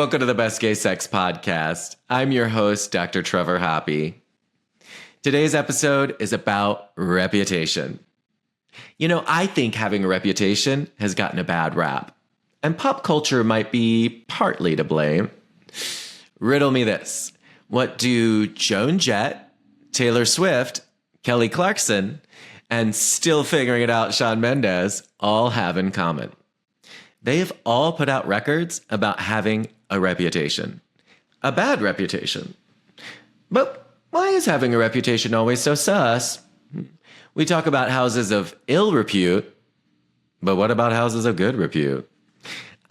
welcome to the Best Gay Sex Podcast. I'm your host, Dr. Trevor Hoppy. Today's episode is about reputation. You know, I think having a reputation has gotten a bad rap, and pop culture might be partly to blame. Riddle me this. What do Joan Jett, Taylor Swift, Kelly Clarkson, and still figuring it out Shawn Mendes all have in common? They've all put out records about having a reputation. A bad reputation. But why is having a reputation always so sus? We talk about houses of ill repute, but what about houses of good repute?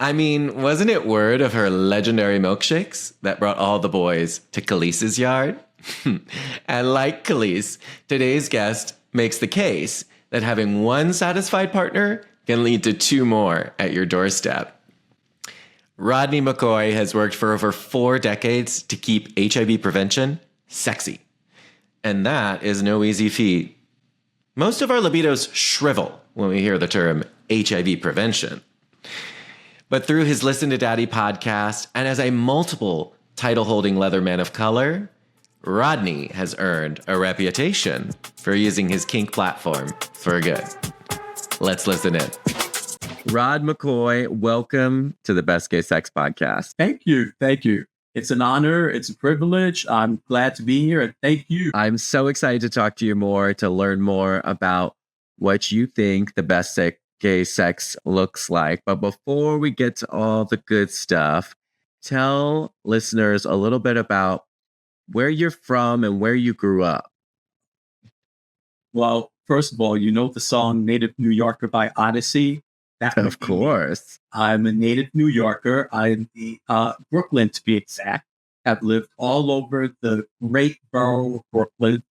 I mean, wasn't it word of her legendary milkshakes that brought all the boys to Khalees's yard? And like Khalees, today's guest makes the case that having one satisfied partner can lead to two more at your doorstep. Rodney McCoy has worked for over 4 decades to keep HIV prevention sexy. And that is no easy feat. Most of our libidos shrivel when we hear the term HIV prevention. But through his Listen to Daddy podcast and as a multiple title-holding leather man of color, Rodney has earned a reputation for using his kink platform for good. Let's listen in. Rod McCoy, welcome to the Best Gay Sex Podcast. Thank you. Thank you. It's an honor. It's a privilege. I'm glad to be here. And thank you. I'm so excited to talk to you more, to learn more about what you think the best gay sex looks like. But before we get to all the good stuff, tell listeners a little bit about where you're from and where you grew up. Well, first of all, you know the song Native New Yorker by Odyssey? Of course. I'm a native New Yorker. I'm the Brooklyn, to be exact. I've lived all over the great borough of Brooklyn.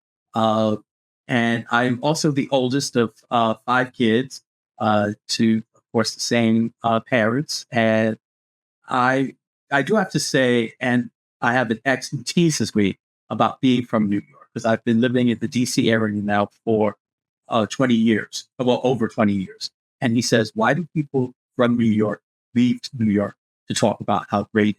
And I'm also the oldest of 5 kids to, of course, the same parents. And I do have to say, and I have an excellent tease this week about being from New York, because I've been living in the DC area now for 20 years, well, over 20 years. And he says, why do people from New York leave to New York to talk about how great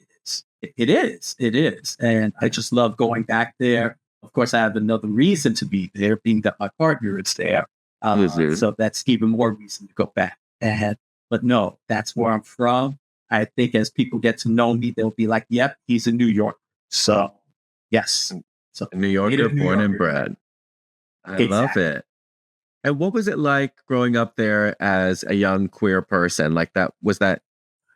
it is? It is. And I just love going back there. Of course, I have another reason to be there, being that my partner is there. So that's even more reason to go back. But no, that's where I'm from. I think as people get to know me, they'll be like, yep, he's a New Yorker. So, yes. So, New Yorker, born and bred. I love it. And what was it like growing up there as a young queer person? Like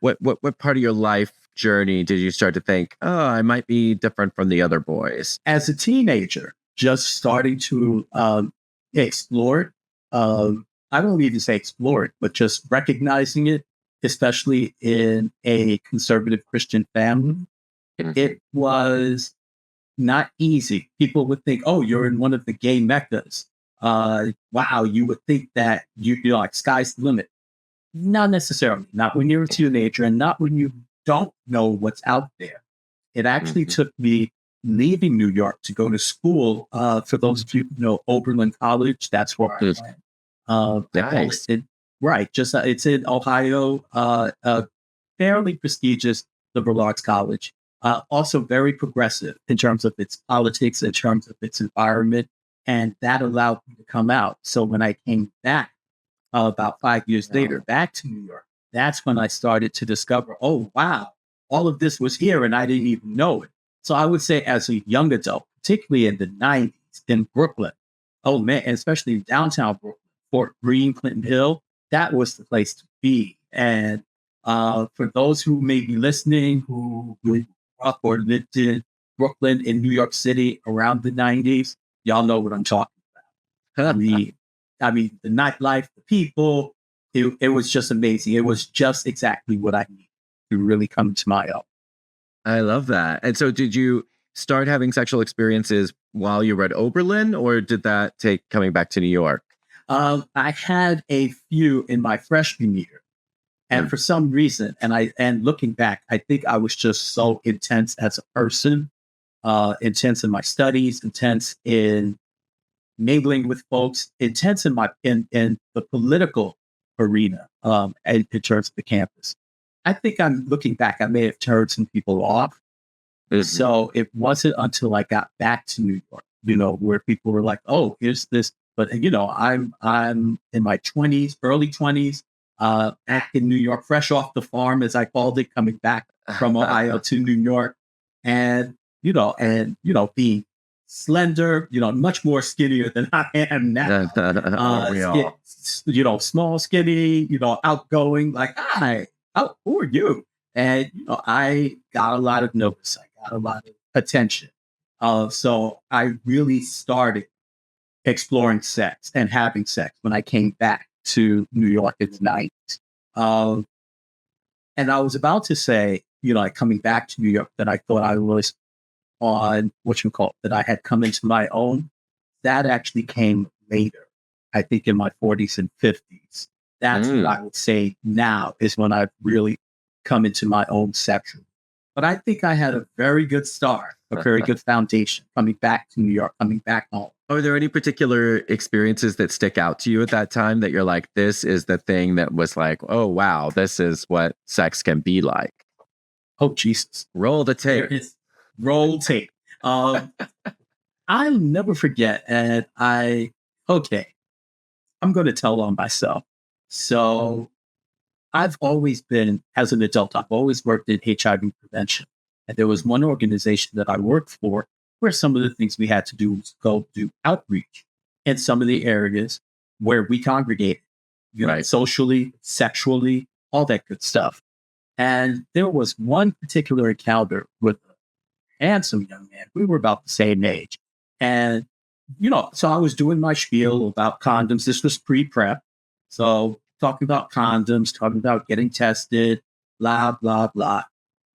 what part of your life journey did you start to think, oh, I might be different from the other boys? As a teenager, just starting to explore it. I don't even say explore it, but just recognizing it, especially in a conservative Christian family. It was not easy. People would think, oh, you're in one of the gay meccas. Wow, you would think that you're like sky's the limit. Not necessarily. Not when you're a teenager and not when you don't know what's out there. It actually took me leaving New York to go to school. For those of you who know Oberlin College, that's where I went. Nice. It's in Ohio, a fairly prestigious liberal arts college. Also very progressive in terms of its politics, in terms of its environment. And that allowed me to come out. So when I came back about 5 years later, back to New York, that's when I started to discover, oh, wow, all of this was here and I didn't even know it. So I would say as a young adult, particularly in the 90s in Brooklyn, oh man, especially downtown Brooklyn, Fort Greene, Clinton Hill, that was the place to be. And for those who may be listening, who grew up or lived in Brooklyn in New York City around the 90s, y'all know what I'm talking about. I mean, the nightlife, the people, it was just amazing. It was just exactly what I needed to really come to my own. I love that. And so did you start having sexual experiences while you were at Oberlin, or did that take coming back to New York? I had a few in my freshman year. And for some reason, and looking back, I think I was just so intense as a person. Intense in my studies, intense in mingling with folks, intense in the political arena in terms of the campus. I think I'm looking back, I may have turned some people off. So it wasn't until I got back to New York, where people were like, "Oh, here's this." But I'm in my 20s, early 20s, back in New York, fresh off the farm, as I called it, coming back from Ohio to New York, and being slender, much more skinnier than I am now. Small, skinny, outgoing. Like, hi, who are you? And I got a lot of notice. I got a lot of attention. So I really started exploring sex and having sex when I came back to New York at night. And I was about to say, like coming back to New York, that I thought I was on that I had come into my own. That actually came later. I think in my 40s and 50s. That's what I would say now is when I've really come into my own sexually. But I think I had a very good start, a very good foundation coming back to New York, coming back home. Are there any particular experiences that stick out to you at that time that you're like, this is the thing that was like, oh, wow, this is what sex can be like? Oh, Jesus. Roll the tape. Roll tape. I'll never forget. And I'm going to tell on myself. So I've always been, as an adult, I've always worked in HIV prevention. And there was one organization that I worked for where some of the things we had to do was go do outreach in some of the areas where we congregated, socially, sexually, all that good stuff. And there was one particular encounter with a handsome young man. We were about the same age. And, so I was doing my spiel about condoms. This was pre-prep. So talking about condoms, talking about getting tested, blah, blah, blah.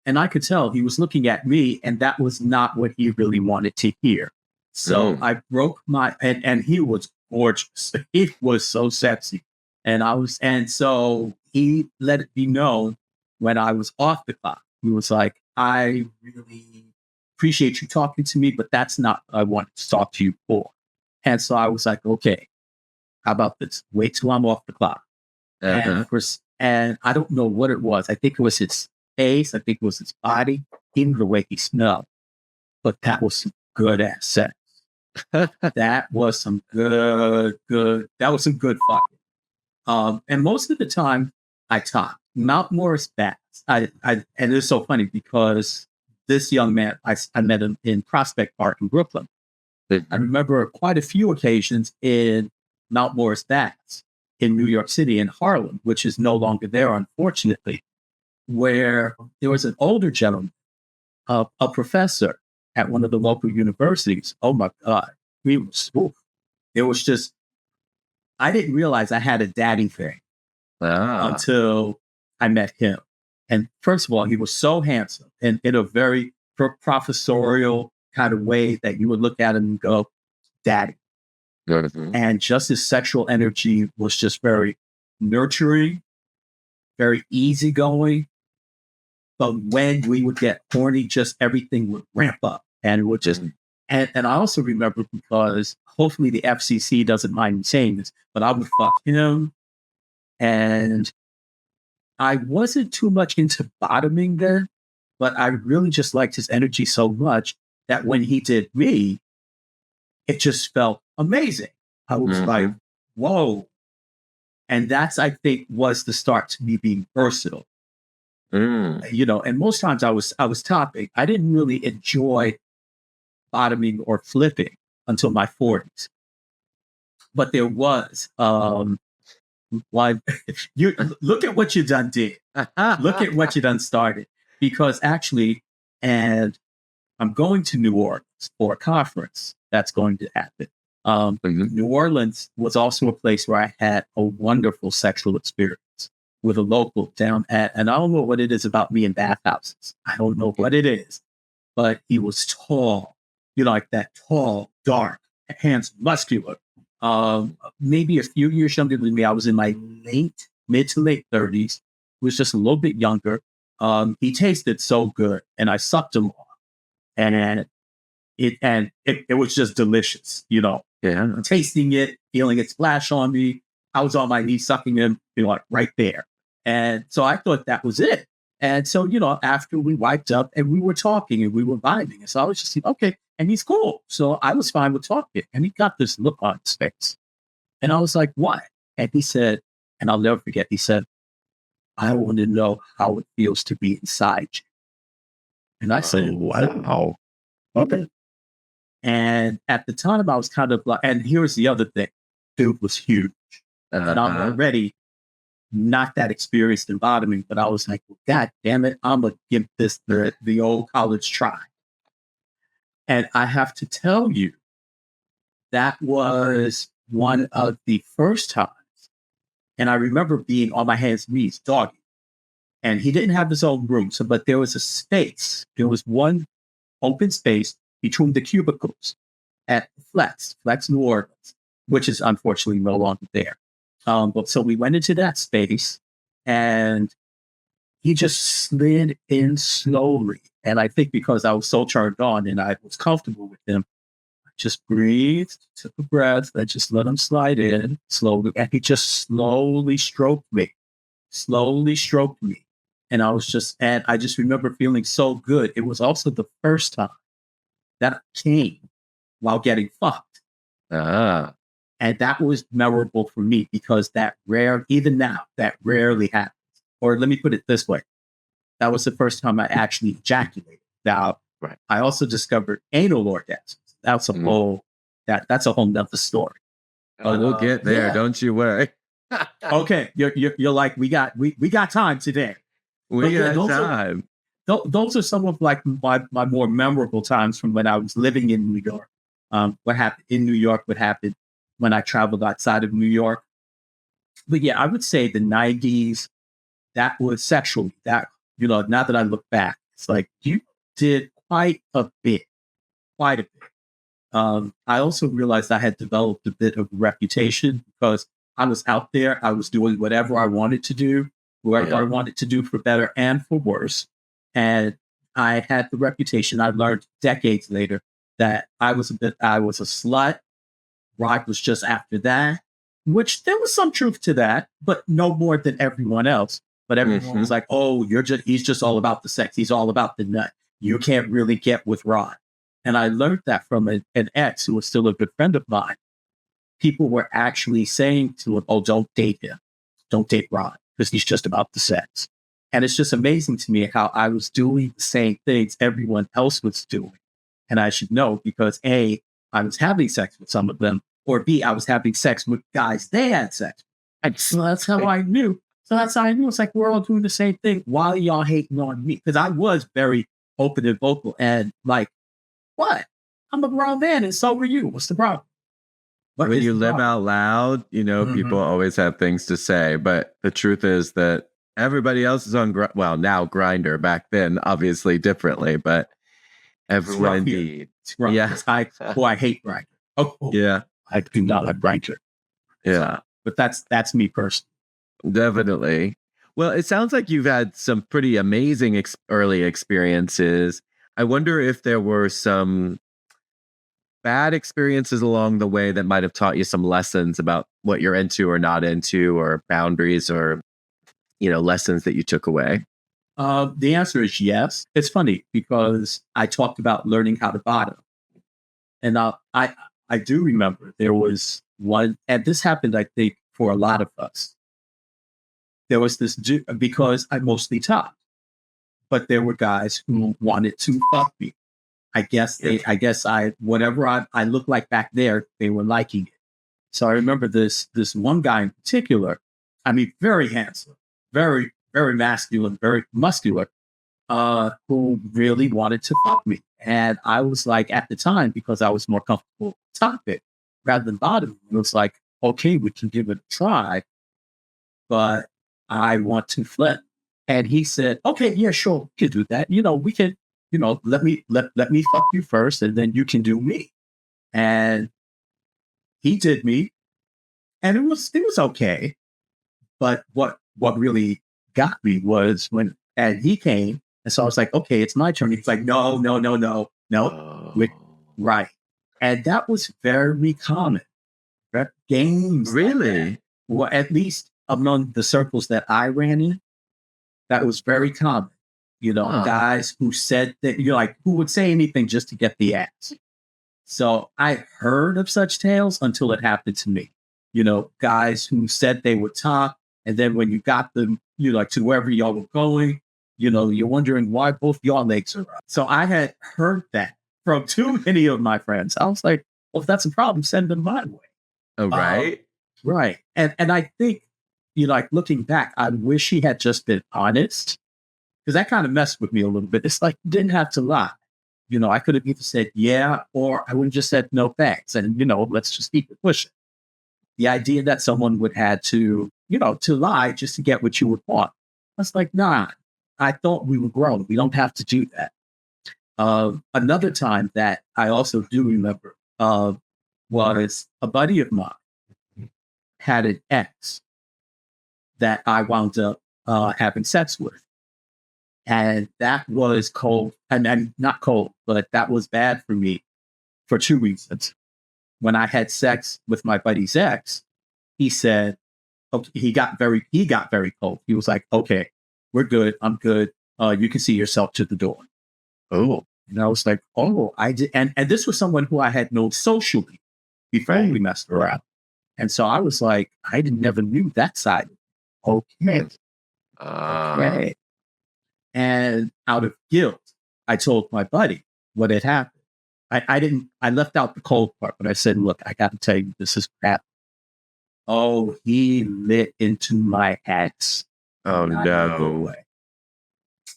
And I could tell he was looking at me, and that was not what he really wanted to hear. So I broke and he was gorgeous. He was so sexy. And so he let it be known when I was off the clock. He was like, I really appreciate you talking to me, but that's not what I wanted to talk to you for. And so I was like, okay, how about this? Wait till I'm off the clock. And I don't know what it was. I think it was his face. I think it was his body, even the way he smelled. But that was some good ass sex. That was some good. That was some good fucking. And most of the time, I talk. Mount Morris Bass. And it's so funny because this young man, I met him in Prospect Park in Brooklyn. I remember quite a few occasions in Mount Morris Bass in New York City, in Harlem, which is no longer there, unfortunately, where there was an older gentleman, a professor at one of the local universities. Oh my God. It was just, I didn't realize I had a daddy thing until I met him. And first of all, he was so handsome and in a very professorial kind of way that you would look at him and go, daddy. And just his sexual energy was just very nurturing, very easygoing. But when we would get horny, just everything would ramp up. And it would just, and I also remember, because hopefully the FCC doesn't mind me saying this, but I would fuck him. And I wasn't too much into bottoming then, but I really just liked his energy so much that when he did me, it just felt amazing. I was like, whoa. And that's, I think, was the start to me being versatile. And most times I was topping. I didn't really enjoy bottoming or flipping until my 40s. But there was you look at what you done did. Look at what you done started. Because actually, and I'm going to New Orleans for a conference that's going to happen. New Orleans was also a place where I had a wonderful sexual experience with a local down at, and I don't know what it is about me in bathhouses. I don't know what it is, but he was tall, like that tall, dark, hands muscular. Maybe a few years younger than me. I was in my mid to late 30s. Was just a little bit younger. He tasted so good, and I sucked him off, and it was just delicious. Tasting it, feeling it splash on me. I was on my knees sucking him, like right there. And so I thought that was it. And so, after we wiped up and we were talking and we were vibing. And so I was just like, okay. And he's cool. So I was fine with talking. And he got this look on his face. And I was like, what? And he said, and I'll never forget, he said, I want to know how it feels to be inside you. And I said, wow. Okay. And at the time, I was kind of like, and here's the other thing, dude was huge. And I'm already not that experienced in bottoming, but I was like, well, God damn it, I'm going to give this the old college try. And I have to tell you, that was one of the first times. And I remember being on my hands and knees, doggy. And he didn't have his own room. But there was a space. There was one open space between the cubicles at Flex New Orleans, which is unfortunately no longer there. But so we went into that space and he just slid in slowly. And I think because I was so turned on and I was comfortable with him, I just breathed, took a breath, and just let him slide in slowly. And he just slowly stroked me. And I just remember feeling so good. It was also the first time that came while getting fucked. And that was memorable for me because even now, that rarely happens. Or let me put it this way. That was the first time I actually ejaculated. Now, right. I also discovered anal orgasms. That's a whole nother story. Oh, we'll get there. Yeah. Don't you worry. Okay. You're like, we got time today. We got time. Those are some of like my more memorable times from when I was living in New York. What happened in New York, what happened when I traveled outside of New York. But yeah, I would say the 90s, that was sexually, that, now that I look back, it's like you did quite a bit. I also realized I had developed a bit of a reputation because I was out there. I was doing whatever I wanted to do, whatever I wanted to do for better and for worse. And I had the reputation. I learned decades later that I was a slut. Rock was just after that, which there was some truth to that, but no more than everyone else. But everyone was like, oh, he's just all about the sex. He's all about the nut. You can't really get with Rod. And I learned that from an ex who was still a good friend of mine. People were actually saying to him, oh, don't date him. Don't date Rod because he's just about the sex. And it's just amazing to me how I was doing the same things everyone else was doing. And I should know because A, I was having sex with some of them, or B, I was having sex with guys they had sex with. And so that's how I knew. It's like we're all doing the same thing. Why are y'all hating on me? Because I was very open and vocal and like, what? I'm a grown man and so were you. What's the problem? When you live out loud, people always have things to say. But the truth is that everybody else is on, now Grindr, back then, obviously differently, but everyone indeed. Yeah. I hate Grindr. Oh, yeah. I do not like Grindr. Yeah. But that's me personally. Definitely. Well, it sounds like you've had some pretty amazing early experiences. I wonder if there were some bad experiences along the way that might have taught you some lessons about what you're into or not into, or boundaries, or lessons that you took away. The answer is yes. It's funny because I talked about learning how to bottom, and I do remember there was one, and this happened, I think, for a lot of us. There was this because I mostly talked, but there were guys who wanted to fuck me. I guess whatever I looked like back there, they were liking it. So I remember this one guy in particular. I mean, very handsome, very, very masculine, very muscular, who really wanted to fuck me. And I was like, at the time, because I was more comfortable top it rather than bottom, it was like, okay, we can give it a try, but I want to flip. And he said, okay, yeah, sure, we can do that. We can, let me fuck you first and then you can do me. And he did me and it was okay. But what really got me was when he came. And so I was like, okay, it's my turn. He's like, no. Right. And that was very common. Games. Really? Like well, at least among the circles that I ran in, That was very common. Guys who said that, who would say anything just to get the ass. So I heard of such tales until it happened to me. Guys who said they would talk, and then when you got them, to wherever y'all were going, you're wondering why both your legs are up. So I had heard that from too many of my friends. I was like, well, if that's a problem, send them my way. Oh, right. Right. And I think, looking back, I wish he had just been honest, because that kind of messed with me a little bit. It's like, didn't have to lie. I could have either said, yeah, or I would have just said, no, thanks. And, let's just keep it pushing. The idea that someone would have to lie just to get what you would want. I was like, nah, I thought we were grown. We don't have to do that. Another time that I also do remember was a buddy of mine had an ex that I wound up having sex with. And that was cold, and not cold, but that was bad for me for two reasons. When I had sex with my buddy's ex, he said, okay, he got very cold. He was like, okay, we're good. I'm good. You can see yourself to the door. Oh, and I was like, oh, I did. And this was someone who I had known socially before we messed around. And so I was like, I never knew that side. Okay. Okay. And out of guilt, I told my buddy what had happened. I left out the cold part, but I said, look, I got to tell you, this is crap. Oh, he lit into my ass. Oh, no.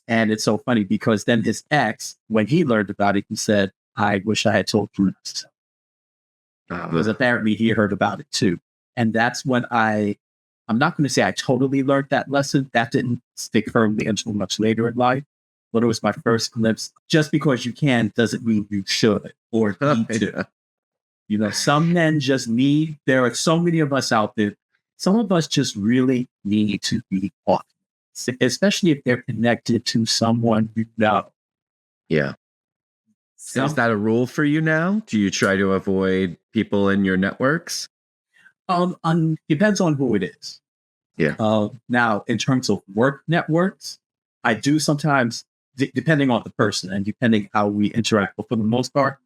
And it's so funny because then his ex, when he learned about it, he said, I wish I had told you this. Because apparently he heard about it too. And that's when I'm not going to say I totally learned that lesson. That didn't stick firmly until much later in life. But it was my first glimpse. Just because you can doesn't mean you should or need to. Some men just need, there are so many of us out there. Some of us just really need to be off, especially if they're connected to someone you know. Yeah. Is that a rule for you now? Do you try to avoid people in your networks? Depends on who it is. Yeah. Now, in terms of work networks, I do sometimes, depending on the person and depending how we interact. But for the most part,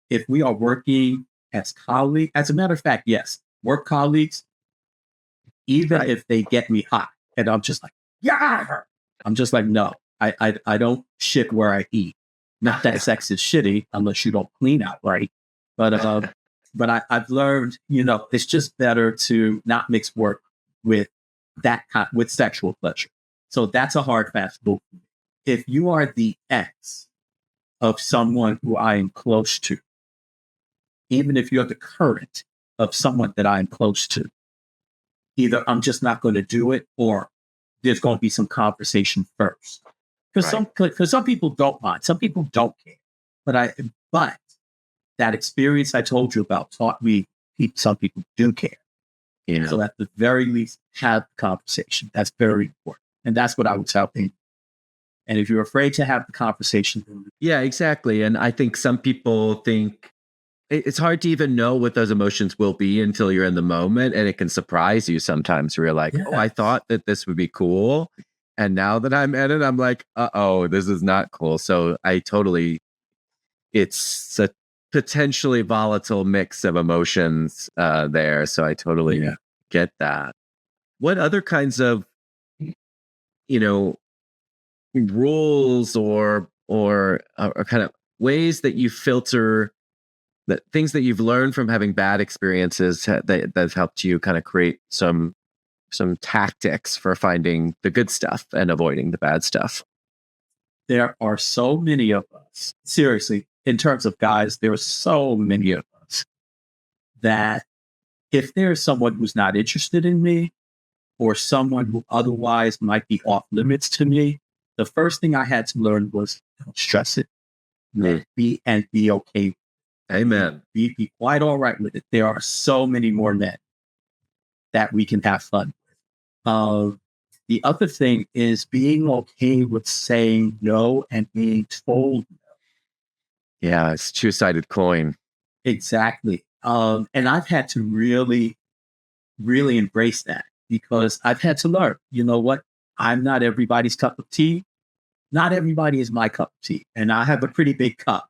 if we are working as colleagues, as a matter of fact, yes, work colleagues, even if they get me hot and I'm just like, yeah, I'm just like, no, I don't shit where I eat. Not that sex is shitty unless you don't clean out right. But I've learned, it's just better to not mix work with with sexual pleasure. So that's a hard, fast rule. If you are the ex of someone who I am close to, even if you're the current of someone that I am close to, either I'm just not going to do it or there's going to be some conversation first. Because some people don't mind. Some people don't care. But that experience I told you about taught me some people do care. Yeah. So at the very least, have the conversation. That's very important. And that's what I would tell people. And if you're afraid to have the conversation. Yeah, exactly. And I think some people think it's hard to even know what those emotions will be until you're in the moment. And it can surprise you sometimes where you're like, oh, I thought that this would be cool. And now that I'm in it, I'm like, uh-oh, this is not cool. So it's a potentially volatile mix of emotions there. So I totally get that. What other kinds of, rules or kind of ways that you filter that things that you've learned from having bad experiences that have helped you kind of create some tactics for finding the good stuff and avoiding the bad stuff? There are so many of us, seriously, in terms of guys, there are so many of us that if there's someone who's not interested in me or someone who otherwise might be off limits to me, the first thing I had to learn was don't stress it. Be okay. Amen. Be quite all right with it. There are so many more men that we can have fun with. The other thing is being okay with saying no and being told no. Yeah, it's a two-sided coin. Exactly. And I've had to really, really embrace that because I've had to learn, you know what? I'm not everybody's cup of tea. Not everybody is my cup of tea. And I have a pretty big cup.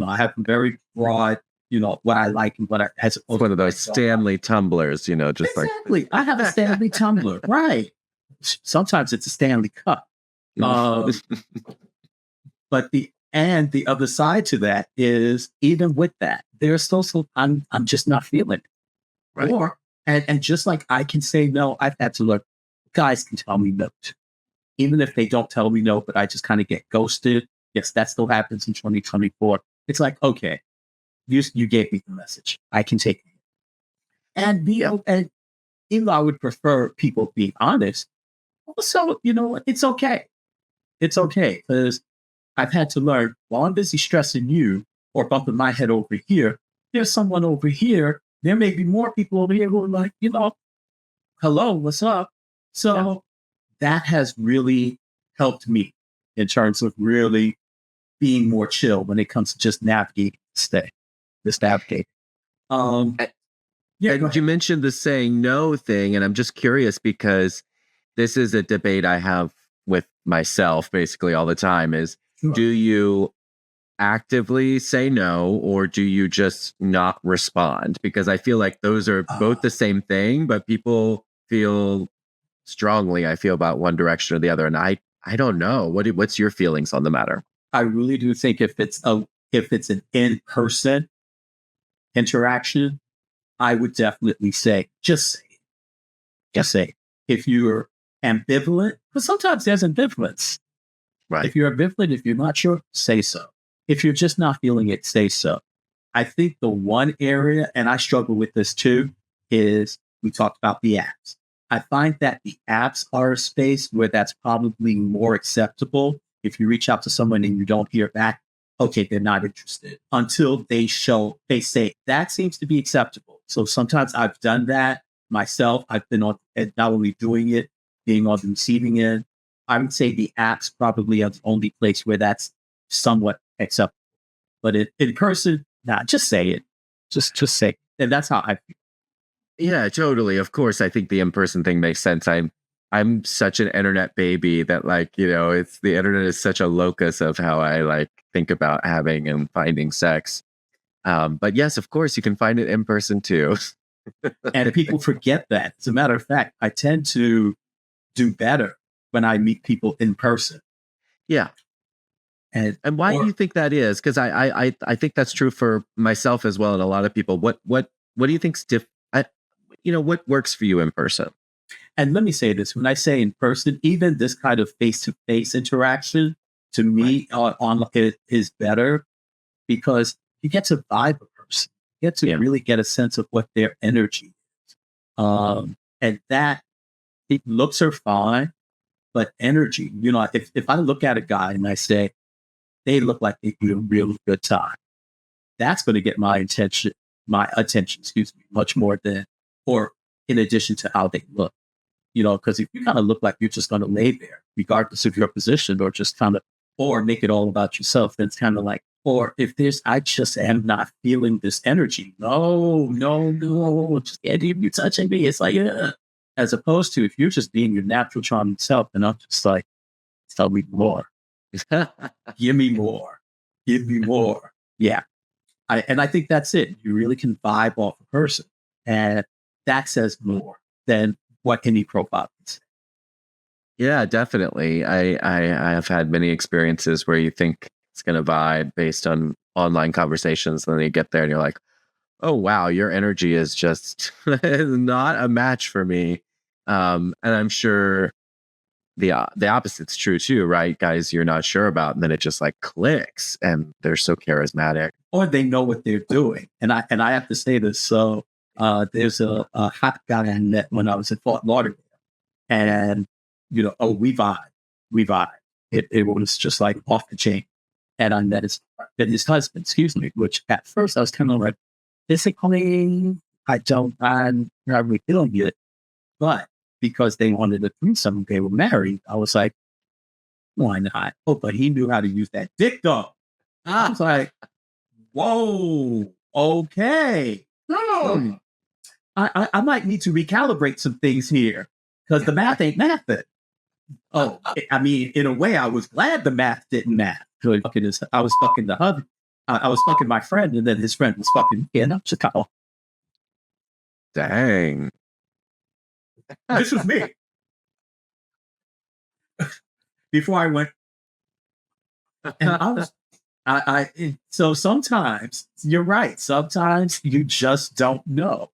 I have a very broad, what I like and what I has one of those Stanley tumblers, just exactly. I have a Stanley tumbler, right? Sometimes it's a Stanley cup. But the other side to that is even with that, there's still some I'm just not feeling it. Right. Or and just like I can say no, I've had to learn. Guys can tell me no too. Even if they don't tell me no, but I just kind of get ghosted. Yes, that still happens in 2024. It's like, okay, you gave me the message. I can take it. And and even though I would prefer people being honest, also, it's okay. It's okay because I've had to learn while I'm busy stressing you or bumping my head over here, there's someone over here. There may be more people over here who are like, hello, what's up? So that has really helped me in terms of really being more chill when it comes to just navigating this navigate. And you mentioned the saying no thing, and I'm just curious because this is a debate I have with myself basically all the time is, do you actively say no or do you just not respond? Because I feel like those are both the same thing, but people feel strongly, I feel, about one direction or the other. And I don't know. What's your feelings on the matter? I really do think if it's an in-person interaction, I would definitely say, just say it. Just say it. If you're ambivalent, but sometimes there's ambivalence. Right. If you're ambivalent, if you're not sure, say so. If you're just not feeling it, say so. I think the one area, and I struggle with this too, is we talked about the apps. I find that the apps are a space where that's probably more acceptable. If you reach out to someone and you don't hear back, okay, they're not interested until they say that seems to be acceptable. So sometimes I've done that myself. I've been on not only doing it, being on the receiving end. I would say the apps probably are the only place where that's somewhat acceptable. But in person, just say it. Just say it. And that's how I feel. Yeah, totally. Of course, I think the in-person thing makes sense. I'm such an internet baby that it's the internet is such a locus of how I think about having and finding sex. But yes, of course, you can find it in person too. And people forget that. As a matter of fact, I tend to do better when I meet people in person. Yeah. And why do you think that is? Because I think that's true for myself as well and a lot of people. What do you think's what works for you in person? And let me say this: when I say in person, even this kind of face-to-face interaction to me on it is better because you get to vibe a person, you get to really get a sense of what their energy is, and that looks are fine, but energy. If I look at a guy and I say they look like they do a really good time, that's going to get my attention. Much more than or in addition to how they look. Because if you kind of look like you're just going to lay there, regardless of your position, or just kind of, or make it all about yourself, then it's kind of like, or if I just am not feeling this energy. No, just can't even you touching me. It's like, as opposed to if you're just being your natural charming self, and I'm just like, tell me more. Give me more. Yeah. I think that's it. You really can vibe off a person. And that says more than what any profile can say. Yeah, definitely. I have had many experiences where you think it's going to vibe based on online conversations. And then you get there and you're like, oh, wow, your energy is just not a match for me. And I'm sure the opposite's true too, right? Guys you're not sure about, and then it just clicks and they're so charismatic. Or they know what they're doing. And I have to say this. So there's a hot guy I met when I was in Fort Lauderdale. And, we vibe. It was just like off the chain. And I met his husband, which at first I was kind of like, physically, I'm not really feeling it. But because they wanted to do something, they were married. I was like, why not? Oh, but he knew how to use that dick though. I was like, whoa, okay. I might need to recalibrate some things here because the math ain't mathing. I mean, in a way, I was glad the math didn't math. I was fucking the hubby. I was fucking my friend, and then his friend was fucking in Chicago. Dang. This was me. Before I went, and I was, so sometimes you're right. Sometimes you just don't know.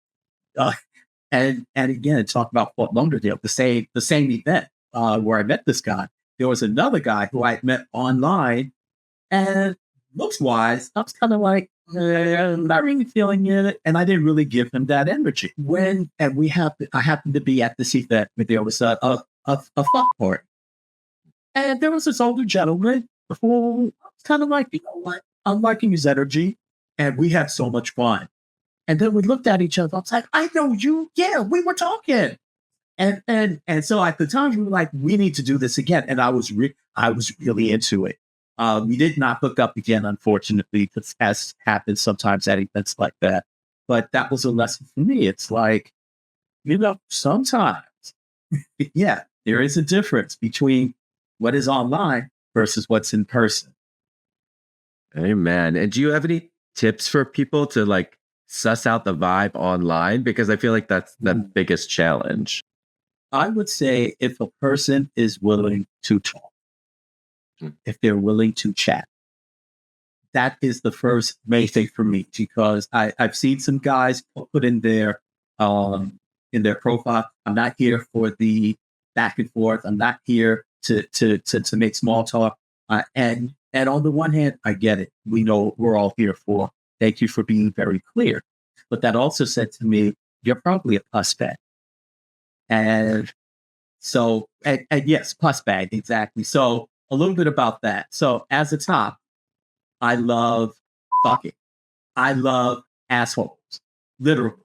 And again, talk about Fort Lauderdale, the same event where I met this guy. There was another guy who I had met online, and looks wise, I was kind of like, not really feeling it, and I didn't really give him that energy. I happened to be at this event where there was a fuck party, and there was this older gentleman who I was kind of like, you know what, I'm liking his energy, and we had so much fun. And then we looked at each other. I was like, I know you. Yeah, we were talking. And so at the time we were like, we need to do this again. And I was really into it. We did not hook up again, unfortunately, because as happens sometimes at events like that. But that was a lesson for me. It's like, sometimes, yeah, there is a difference between what is online versus what's in person. Amen. And do you have any tips for people to like suss out the vibe online? Because I feel like that's the biggest challenge. I would say if a person is willing to talk, if they're willing to chat, that is the first main thing for me, because I've seen some guys put in their profile, I'm not here for the back and forth. I'm not here to make small talk. And on the one hand, I get it. We know we're all here for. Thank you for being very clear. But that also said to me, you're probably a plus bag. And so, and yes, plus bag, exactly. So a little bit about that. So as a top, I love fucking. I love assholes, literally.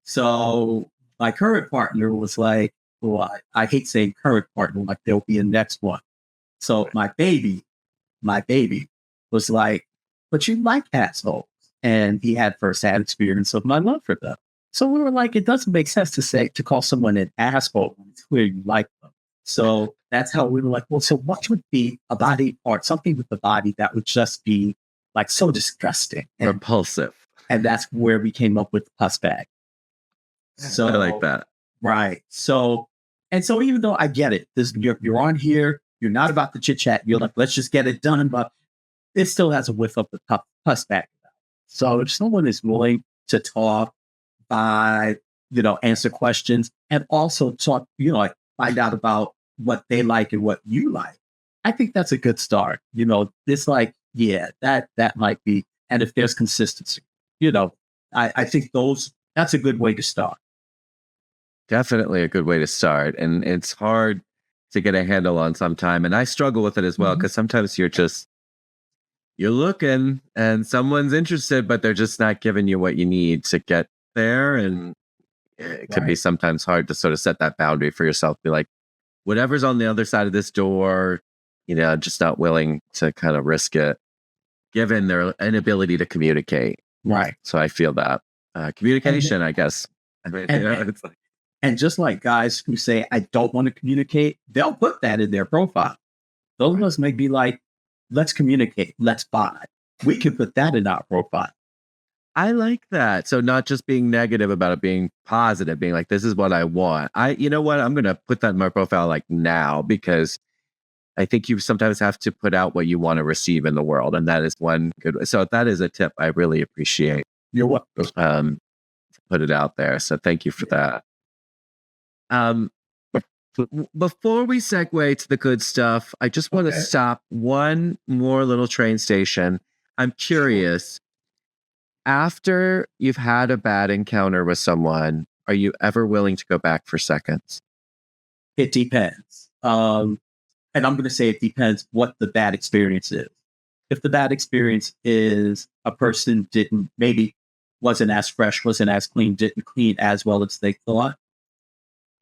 So my current partner was like, well, I hate saying current partner, like there'll be a next one. So my baby was like, but you like assholes. And he had firsthand experience of my love for them. So we were like, it doesn't make sense to call someone an asshole when it's clear you like them. So that's how we were like, well, so what would be a body part, something with the body that would just be like so disgusting and repulsive? And that's where we came up with plus bag. So I like that. Right. So even though I get it, you're on here, you're not about the chit chat, you're like, let's just get it done, but it still has a whiff of the plus bag. So if someone is willing to talk, answer questions, and also talk, like find out about what they like and what you like, I think that's a good start. It's like, yeah, that might be. And if there's consistency, I think that's a good way to start. Definitely a good way to start. And it's hard to get a handle on sometime. And I struggle with it as well, because sometimes you're looking and someone's interested, but they're just not giving you what you need to get there. And it can be sometimes hard to sort of set that boundary for yourself. Be like, whatever's on the other side of this door, just not willing to kind of risk it, given their inability to communicate. Right. So I feel that communication, I guess. It's like, and just like guys who say, I don't want to communicate, they'll put that in their profile. Those of us may be like, let's communicate, let's vibe. We can put that in our profile. I like that. So not just being negative about it, being positive, being like, this is what I want. You know what? I'm going to put that in my profile like now, because I think you sometimes have to put out what you want to receive in the world. And that is one good way. So that is a tip I really appreciate. You're welcome. To put it out there. So thank you for that. Before we segue to the good stuff, I just want to stop one more little train station. I'm curious, after you've had a bad encounter with someone, are you ever willing to go back for seconds? It depends. And I'm going to say it depends what the bad experience is. If the bad experience is a person wasn't as fresh, wasn't as clean, didn't clean as well as they thought,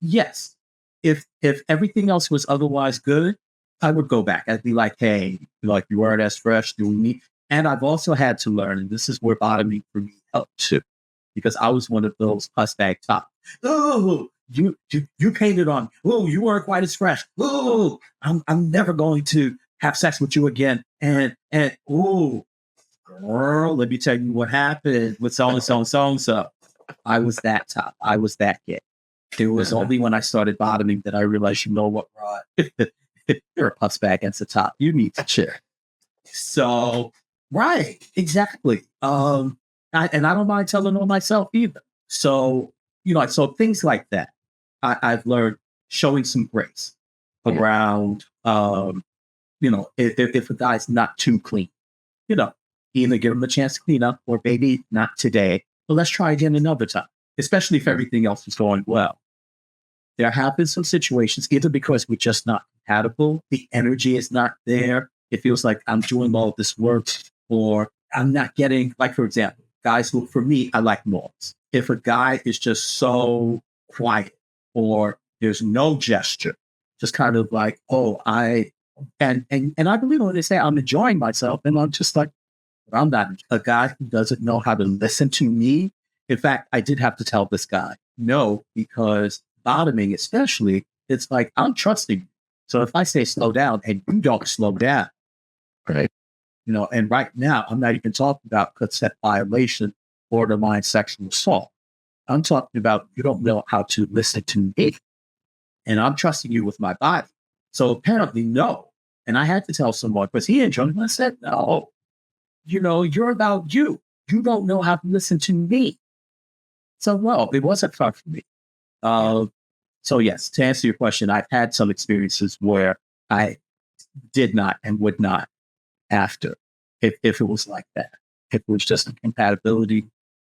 yes. If everything else was otherwise good, I would go back. I'd be like, hey, like you weren't as fresh, do we need? And I've also had to learn, and this is where bottoming for me helped too, because I was one of those plus bag top. Oh, you painted on. Oh, you weren't quite as fresh. Oh, I'm never going to have sex with you again. And oh, girl, let me tell you what happened with so and so and so and so. I was that top. I was that kid. It was only when I started bottoming that I realized, you know what, Rod? You're a puffs back against the top. You need to chill. So, right, exactly. I don't mind telling on myself either. So, so things like that, I've learned showing some grace around, if a guy's not too clean, either give him a chance to clean up or maybe not today, but let's try again another time, especially if everything else is going well. There have been some situations, either because we're just not compatible, the energy is not there. It feels like I'm doing all this work, or I'm not getting, like, for example, guys who, for me, I like noise. If a guy is just so quiet or there's no gesture, just kind of like, and I believe when they say I'm enjoying myself, and I'm just like, I'm not a guy who doesn't know how to listen to me. In fact, I did have to tell this guy no, because bottoming, especially, it's like, I'm trusting you. So if I say slow down and you don't slow down, Right. And right now, I'm not even talking about consent violation, borderline sexual assault. I'm talking about you don't know how to listen to me. And I'm trusting you with my body. So apparently, no. And I had to tell someone, because he enjoyed it. I said, no, you're about you. You don't know how to listen to me. So, well, it wasn't fun for me. So, yes, to answer your question, I've had some experiences where I did not and would not after, if it was like that. If it was just a compatibility,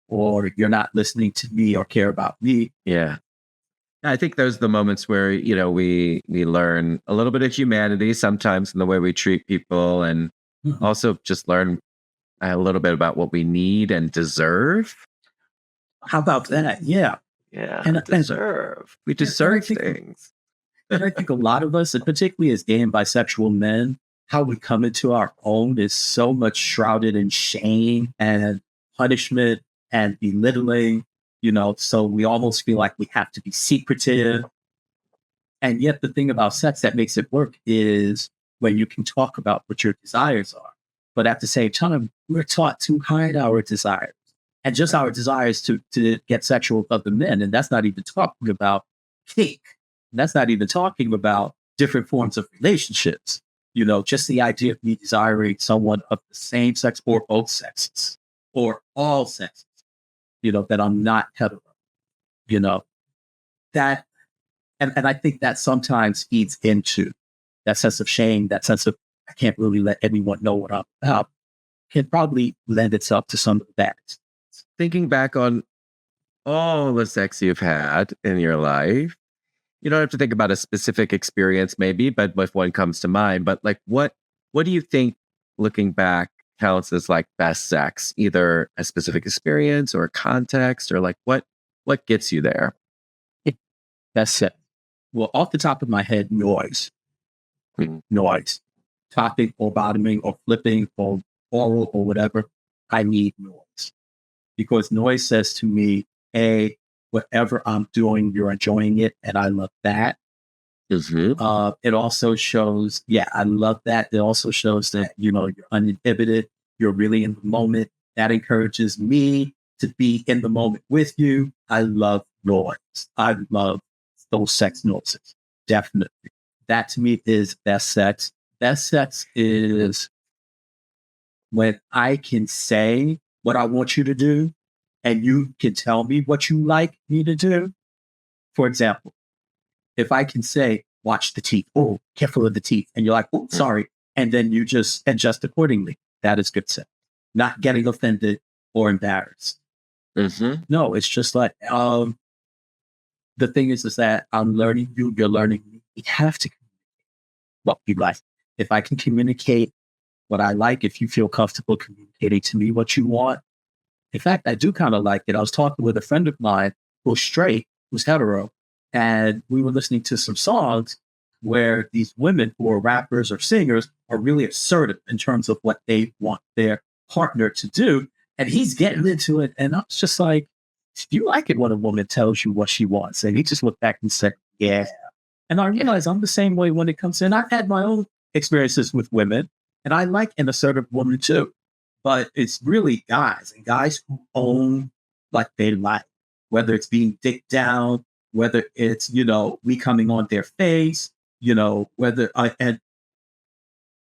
or you're not listening to me or care about me. Yeah. I think those are the moments where, we learn a little bit of humanity sometimes in the way we treat people, and also just learn a little bit about what we need and deserve. How about that? Yeah. Yeah. And deserve. We deserve things. And I think a lot of us, and particularly as gay and bisexual men, how we come into our own is so much shrouded in shame and punishment and belittling, so we almost feel like we have to be secretive. And yet the thing about sex that makes it work is when you can talk about what your desires are. But at the same time, we're taught to hide our desires, and just our desires to get sexual with other men. And that's not even talking about kink. That's not even talking about different forms of relationships. Just the idea of me desiring someone of the same sex or both sexes or all sexes, that I'm not hetero, that, and I think that sometimes feeds into that sense of shame, that sense of, I can't really let anyone know what I'm about, can probably lend itself to some of that. Thinking back on all the sex you've had in your life, you don't have to think about a specific experience maybe, but if one comes to mind, but like, what do you think, looking back, counts as like best sex, either a specific experience or a context, or like what gets you there? That's it. Well, off the top of my head, noise. Noise. Topping or bottoming or flipping or oral or whatever, I need noise. Because noise says to me, A, whatever I'm doing, you're enjoying it, and I love that. It also shows, I love that. It also shows that, you're uninhibited, you're really in the moment. That encourages me to be in the moment with you. I love noise. I love those sex noises. Definitely. That to me is best sex. Best sex is when I can say what I want you to do, and you can tell me what you like me to do. For example, if I can say, watch the teeth, oh, careful of the teeth, and you're like, oh, sorry, and then you just adjust accordingly, that is good sex. Not getting offended or embarrassed. No, it's just like, the thing is that I'm learning you, you're learning me. We have to communicate what you like. If I can communicate what I like, if you feel comfortable communicating to me what you want. In fact, I do kind of like it. I was talking with a friend of mine who's straight, who's hetero, and we were listening to some songs where these women who are rappers or singers are really assertive in terms of what they want their partner to do. And he's getting into it. And I was just like, you like it when a woman tells you what she wants? And he just looked back and said, yeah. And I realized I'm the same way when it comes to, and I've had my own experiences with women, and I like an assertive woman too. But it's really guys and guys who own like they like, whether it's being dicked down, whether it's, we coming on their face, and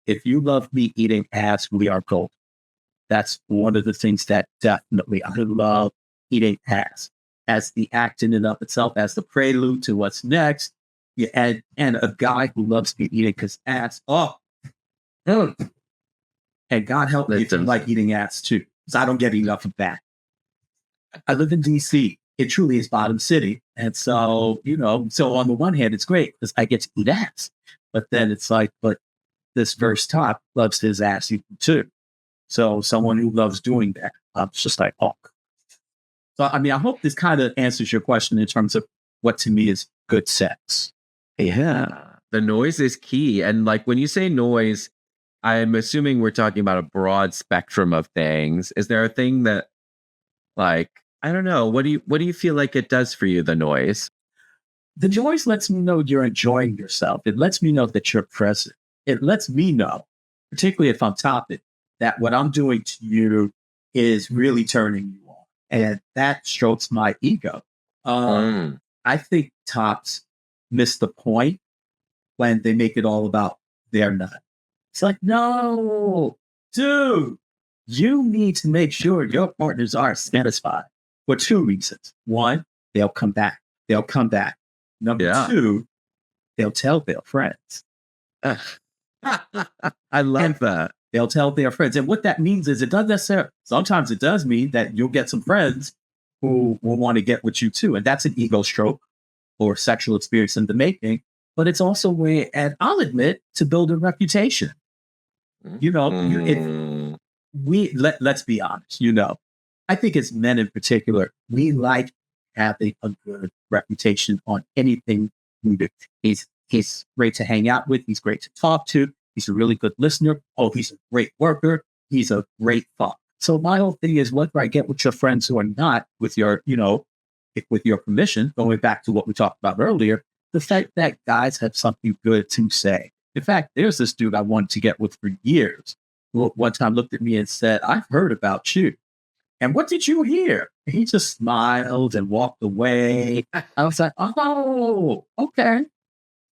if you love me eating ass, we are gold. That's one of the things that definitely I love eating ass as the act in and of itself, as the prelude to what's next. Yeah, and a guy who loves me eating his ass. Oh, and God help me if you like eating ass too, because I don't get enough of that. I live in DC. It truly is bottom city. And so, so on the one hand, it's great because I get to eat ass. But then it's like, but this verse top loves his ass too. So someone who loves doing that, it's just like, oh. So, I hope this kind of answers your question in terms of what to me is good sex. Yeah. The noise is key. And like when you say noise, I'm assuming we're talking about a broad spectrum of things. Is there a thing that, like, I don't know, what do you feel like it does for you, the noise? The noise lets me know you're enjoying yourself. It lets me know that you're present. It lets me know, particularly if I'm topic, that what I'm doing to you is really turning you on. And that strokes my ego. I think tops miss the point when they make it all about their nut. It's like, no, dude, you need to make sure your partners are satisfied for two reasons. One, they'll come back. They'll come back. Number two, they'll tell their friends. I love that. They'll tell their friends. And what that means is it doesn't necessarily, sometimes it does mean that you'll get some friends who will want to get with you too. And that's an ego stroke or sexual experience in the making. But it's also a way, and I'll admit, to build a reputation. Let's be honest, I think as men in particular, we like having a good reputation on anything we do. He's great to hang out with. He's great to talk to. He's a really good listener. Oh, he's a great worker. He's a great father. So my whole thing is whether I get with your friends or not, with your, with your permission, going back to what we talked about earlier, the fact that guys have something good to say. In fact, there's this dude I wanted to get with for years who one time looked at me and said, I've heard about you. And what did you hear? And he just smiled and walked away. I was like, oh, okay.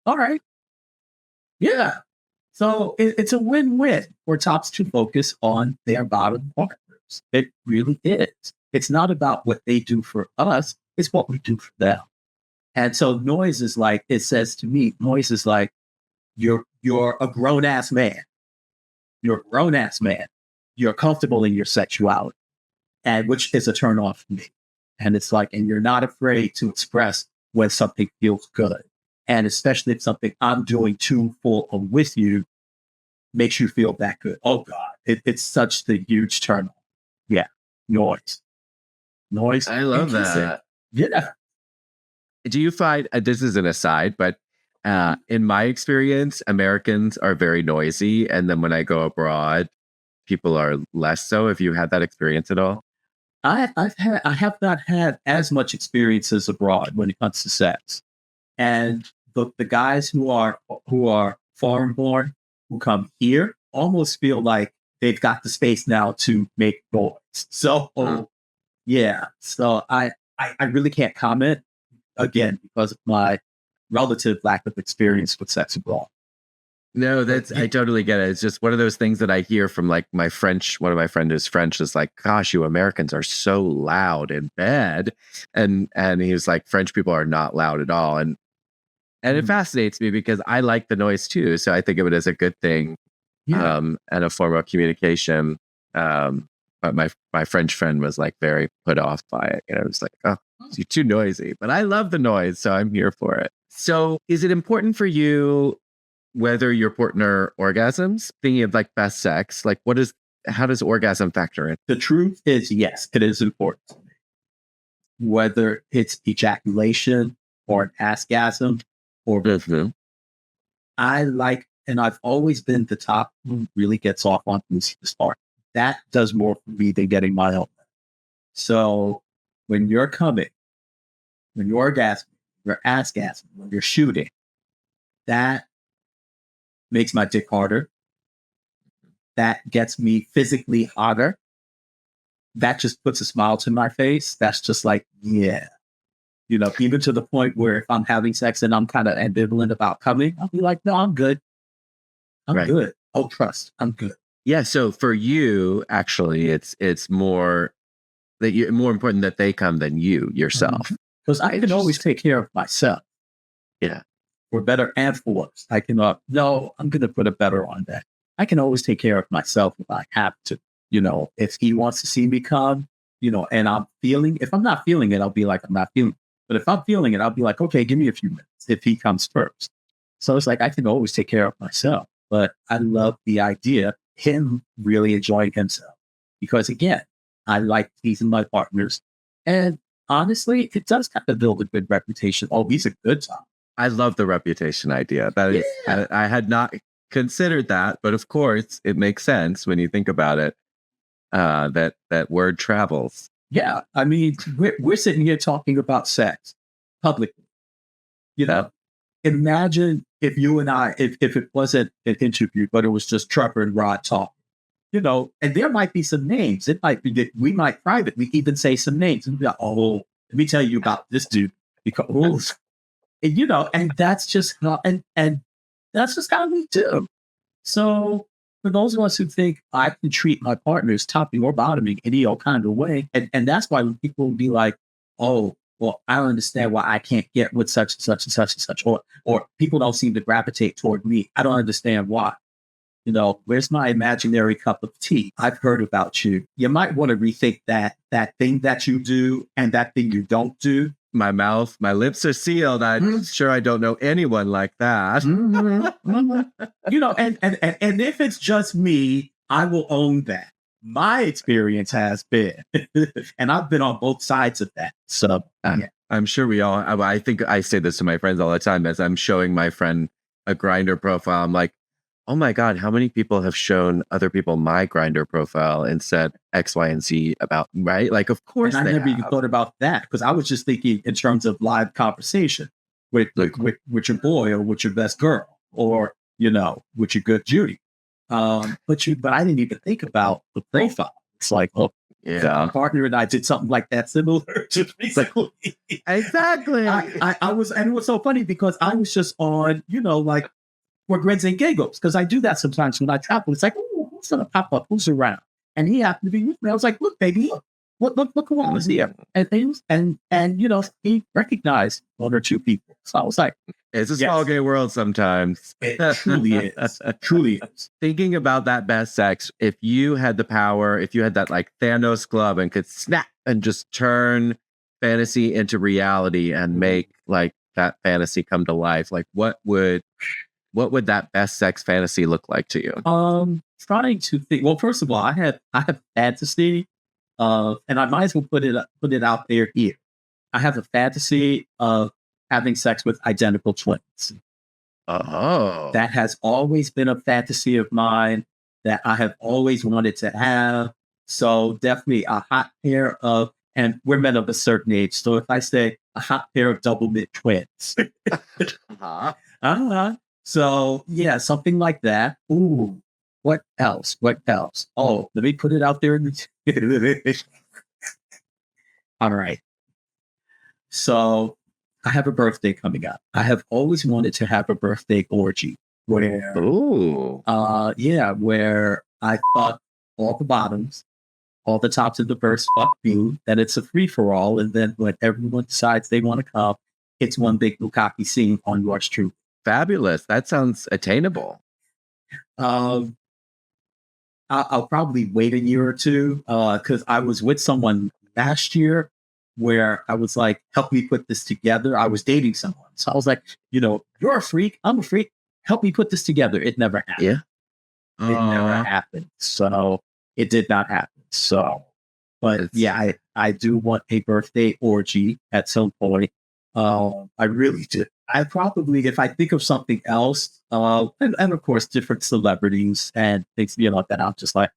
All right. Yeah. So it's a win-win for tops to focus on their bottom partners. It really is. It's not about what they do for us. It's what we do for them. And so noise is like, it says to me, noise is like, you're a grown-ass man. You're a grown-ass man. You're comfortable in your sexuality, and which is a turn off for me. And it's like, and you're not afraid to express when something feels good. And especially if something I'm doing to, for, or with you makes you feel that good. Oh God, it's such the huge turn on. Yeah. Noise. I love that. Yeah. Do you find, this is an aside, but in my experience, Americans are very noisy. And then when I go abroad, people are less so. Have you had that experience at all? I have not had as much experiences abroad when it comes to sex. And the guys who are foreign born who come here almost feel like they've got the space now to make noise. So yeah. So I really can't comment again because of my relative lack of experience with sex abroad. No, I totally get it. It's just one of those things that I hear from like my French, one of my friends is French, is like, gosh, you Americans are so loud in bed. And he was like, French people are not loud at all. And it fascinates me because I like the noise too. So I think of it as a good thing, and a form of communication. But my French friend was like very put off by it. And I was like, oh, you're too noisy. But I love the noise, so I'm here for it. So is it important for you whether your partner orgasms? Thinking of like best sex, like how does orgasm factor in? The truth is, yes, it is important to me. Whether it's ejaculation or an askgasm or I like, and I've always been the top who really gets off on this part. That does more for me than getting my own. So when you're coming, when you're orgasming, you're ass-gassing, when you're shooting, that makes my dick harder. That gets me physically hotter. That just puts a smile to my face. That's just like, yeah. Even to the point where if I'm having sex and I'm kind of ambivalent about coming, I'll be like, no, I'm good. I'm good. Oh, trust. I'm good. Yeah. So for you, actually, it's more that you're more important that they come than you yourself. Because I can always take care of myself. Yeah. For better and for worse. I can, no, I'm going to put a better on that. I can always take care of myself if I have to. If he wants to see me come, and if I'm not feeling it, I'll be like, I'm not feeling it. But if I'm feeling it, I'll be like, okay, give me a few minutes if he comes first. So it's like, I can always take care of myself. But I love the idea of him really enjoying himself. Because again, I like teasing my partners. And honestly, it does kind of build a good reputation. Oh, he's a good time. I love the reputation idea. That is, I had not considered that, but of course it makes sense when you think about it. That word travels. Yeah, I mean, we're sitting here talking about sex publicly. Imagine if you and I, if it wasn't an interview, but it was just Trevor and Rod talking. And there might be some names. It might be that we might privately even say some names and be like, oh, let me tell you about this dude because, and that's just how, and that's just how we do. So for those of us who think I can treat my partners topping or bottoming any old kind of way, and that's why when people will be like, oh, well, I don't understand why I can't get with such and such and such and such, or people don't seem to gravitate toward me. I don't understand why. Where's my imaginary cup of tea? I've heard about you. You might want to rethink that thing that you do and that thing you don't do. My lips are sealed. I'm sure I don't know anyone like that. And if it's just me, I will own that. My experience has been, and I've been on both sides of that. So yeah. I'm sure we all, I think I say this to my friends all the time as I'm showing my friend a Grindr profile. I'm like, oh my God, how many people have shown other people my Grindr profile and said X, Y, and Z about, right? Like, of course. And I never even thought about that because I was just thinking in terms of live conversation with your boy or with your best girl or, with your good Judy. But I didn't even think about the profile. It's like, oh, yeah, my partner and I did something like that similar to recently. Exactly. I was, and it was so funny because I was just on, like, for grins and giggles, because I do that sometimes when I travel. It's like, oh, who's gonna pop up? Who's around? And he happened to be with me. I was like, look, baby, look who was here. And things, and he recognized one or two people. So I was like, it's a small gay world sometimes. It truly is. It truly is. Thinking about that best sex, if you had the power, if you had that like Thanos glove and could snap and just turn fantasy into reality and make like that fantasy come to life, like what would that best sex fantasy look like to you? Trying to think. Well, first of all, I have fantasy, and I might as well put it out there here. I have a fantasy of having sex with identical twins. Oh, that has always been a fantasy of mine that I have always wanted to have. So definitely a hot pair of, and we're men of a certain age. So if I say a hot pair of double mid twins. So yeah, something like that. Ooh, what else? Oh, let me put it out there. All right. So I have a birthday coming up. I have always wanted to have a birthday orgy where, where I fuck all the bottoms, all the tops of the verse, fuck you, that it's a free for all. And then when everyone decides they want to come, it's one big bukkake scene on yours truly. Fabulous. That sounds attainable. I'll probably wait a year or two because I was with someone last year where I was like, help me put this together. I was dating someone. So I was like, you're a freak. I'm a freak. Help me put this together. It never happened. Yeah. It never happened. So it did not happen. So, but I do want a birthday orgy at some point. I really do. I probably, if I think of something else, and of course, different celebrities and things, that I'm just like,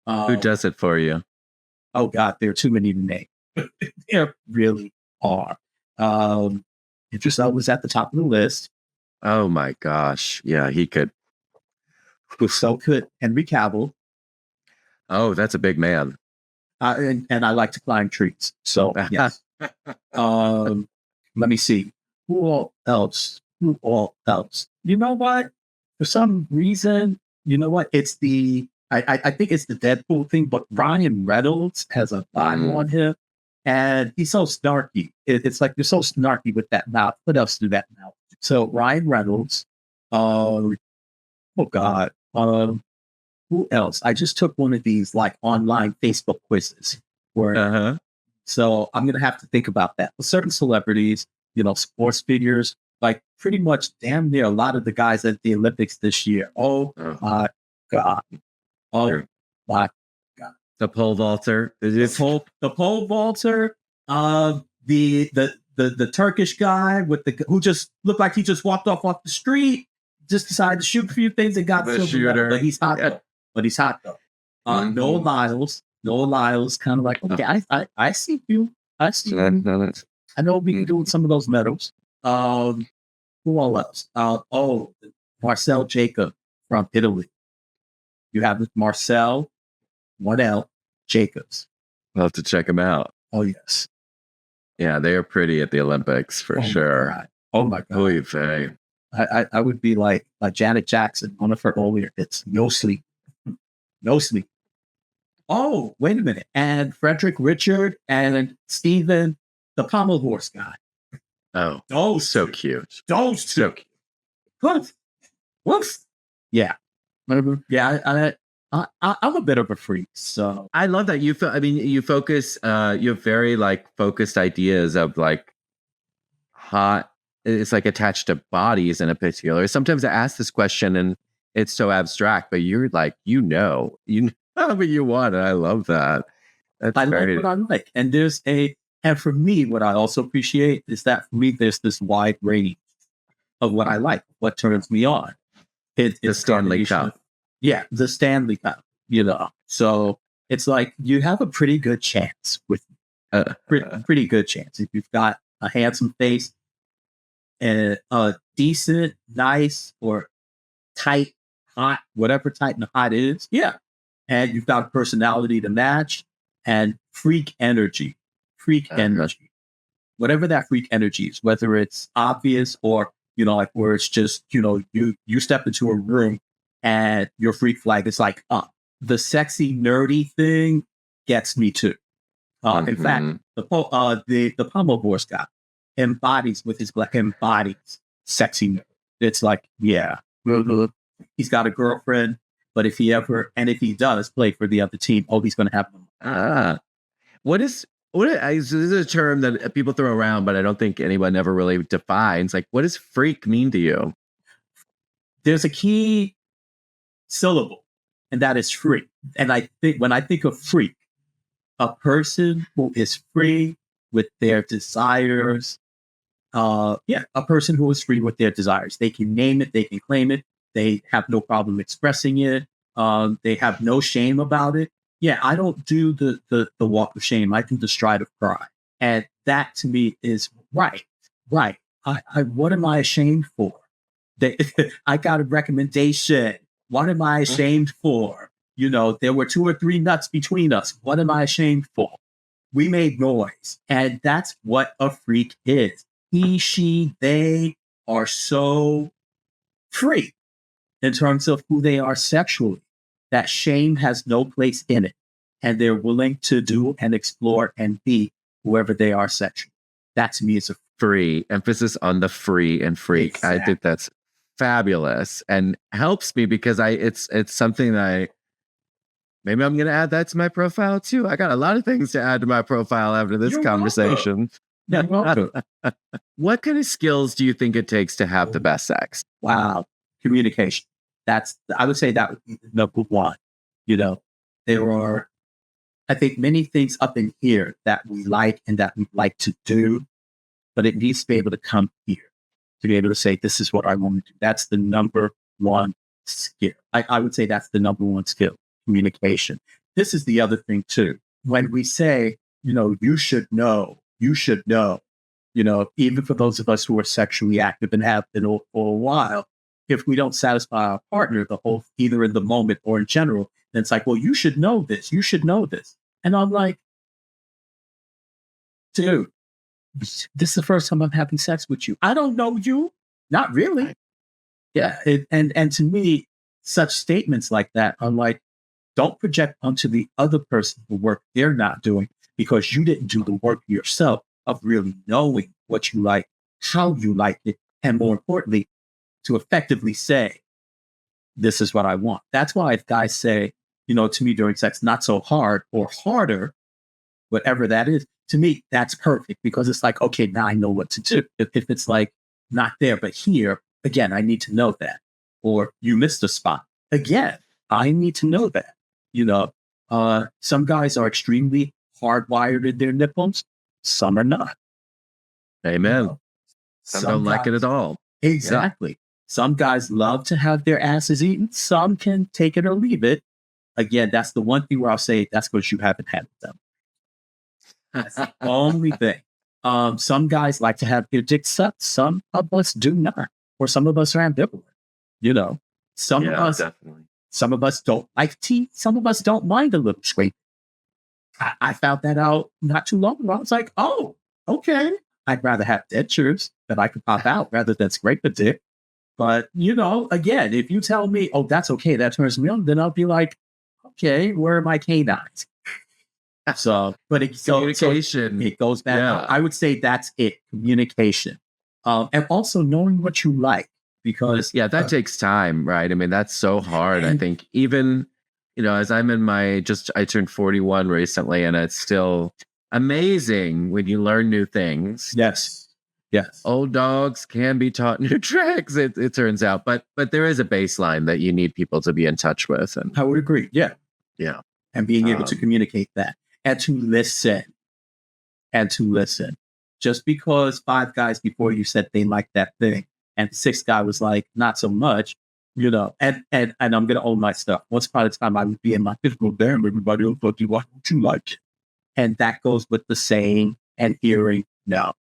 who does it for you? Oh God, there are too many to name. There really are. Idris Elba was at the top of the list. Oh my gosh. Yeah, he could. So could Henry Cavill. Oh, that's a big man. And I like to climb trees. So, yes. Let me see. Who all else? Who all else? You know what? For some reason, you know what? It's I think it's the Deadpool thing, but Ryan Reynolds has a vibe on him. And he's so snarky. It's like you're so snarky with that mouth. What else do that mouth? So Ryan Reynolds. Oh God. Who else? I just took one of these like online Facebook quizzes where so I'm gonna have to think about that. With certain celebrities, sports figures, like pretty much damn near a lot of the guys at the Olympics this year. Oh my God. Oh my God. The pole vaulter. The pole vaulter, the Turkish guy who just looked like he just walked off the street, just decided to shoot a few things and got the silver shooter. medal, but he's hot though. Noah Lyles, kind of like, okay, I see you. I see you. I know we can do with some of those medals. Who all else? Marcel Jacob from Italy. You have Marcel, 1L, Jacobs. I'll have to check him out. Oh, yes. Yeah, they are pretty at the Olympics for sure. Oh, my God. I would be like Janet Jackson, one of her earlier hits. No sleep. No sleep. Oh, wait a minute. And Frederick Richard and Stephen, the pommel horse guy. Oh, those so cute. Those two. So cute. Whoops. Yeah. Yeah. I'm a bit of a freak, so I love that you focus. You have very like focused ideas of like hot. It's like attached to bodies in a particular. Sometimes I ask this question and it's so abstract, but you're like, you know what you want, and I love that. I like what I like, and and for me, what I also appreciate is that for me, there's this wide range of what I like, what turns me on. It's the Stanley Cup. Yeah, the Stanley Cup, So it's like you have a pretty good chance with pretty good chance if you've got a handsome face and a decent, nice, or tight, hot, whatever tight and hot is. Yeah. And you've got a personality to match and freak energy. Energy. Whatever that freak energy is, whether it's obvious or, like where it's just, you step into a room and your freak flag is like, the sexy, nerdy thing gets me too. In fact, the pommel horse guy embodies sexy nerd. It's like, yeah, he's got a girlfriend, but if he does play for the other team, he's going to have them. What is this is a term that people throw around, but I don't think anyone ever really defines. Like, what does freak mean to you? There's a key syllable, and that is free. And I think when I think of freak, a person who is free with their desires. A person who is free with their desires. They can name it, they can claim it, they have no problem expressing it. They have no shame about it. Yeah, I don't do the walk of shame. I do the stride of pride. And that to me is right. Right. What am I ashamed for? I got a recommendation. What am I ashamed for? There were 2 or 3 nuts between us. What am I ashamed for? We made noise. And that's what a freak is. He, she, they are so free in terms of who they are sexually, that shame has no place in it. And they're willing to do and explore and be whoever they are sexually. That to me is a free emphasis on the free and freak. Exactly. I think that's fabulous and helps me because it's something that maybe I'm going to add that to my profile too. I got a lot of things to add to my profile after this conversation. What kind of skills do you think it takes to have the best sex? Wow. Communication. I would say that would be number one. There are, I think, many things up in here that we like and that we like to do, but it needs to be able to come here to be able to say, this is what I want to do. That's the number one skill. I would say that's the number one skill, communication. This is the other thing too. When we say, you should know, even for those of us who are sexually active and have been for a while, if we don't satisfy our partner, either in the moment or in general, then it's like, well, you should know this. You should know this. And I'm like, dude, this is the first time I'm having sex with you. I don't know you. Not really. Yeah. And to me, such statements like that are like, don't project onto the other person the work they're not doing because you didn't do the work yourself of really knowing what you like, how you like it, and more importantly, to effectively say, this is what I want. That's why if guys say, to me during sex, not so hard or harder, whatever that is, to me, that's perfect because it's like, okay, now I know what to do. If it's like not there, but here, again, I need to know that. Or you missed a spot. Again, I need to know that. Some guys are extremely hardwired in their nipples. Some are not. Amen. Some don't like it at all. Exactly. Yeah. Some guys love to have their asses eaten. Some can take it or leave it. Again, that's the one thing where I'll say that's because you haven't had them. That's the only thing. Some guys like to have their dick sucked. Some of us do not. Or some of us are ambivalent. Definitely. Some of us don't like teeth. Some of us don't mind a little scrape. I found that out not too long ago. I was like, oh, okay. I'd rather have dentures that I could pop out rather than scrape a dick. But, again, if you tell me, oh, that's okay, that turns me on, then I'll be like, okay, where are my canines? But communication. It goes back. Yeah. I would say that's it. Communication. And also knowing what you like. Because that takes time, right? I mean, that's so hard. I think even, as I'm I turned 41 recently, and it's still amazing when you learn new things. Yes. Old dogs can be taught new tricks, it turns out. But there is a baseline that you need people to be in touch with. And I would agree. Yeah. Yeah. And being able to communicate that and to listen. Just because 5 guys before you said they liked that thing, and the 6th guy was like, not so much, and I'm going to own my stuff. Once upon a time, I would be in my physical, damn, everybody else thought you like what you like. And that goes with the saying and hearing no.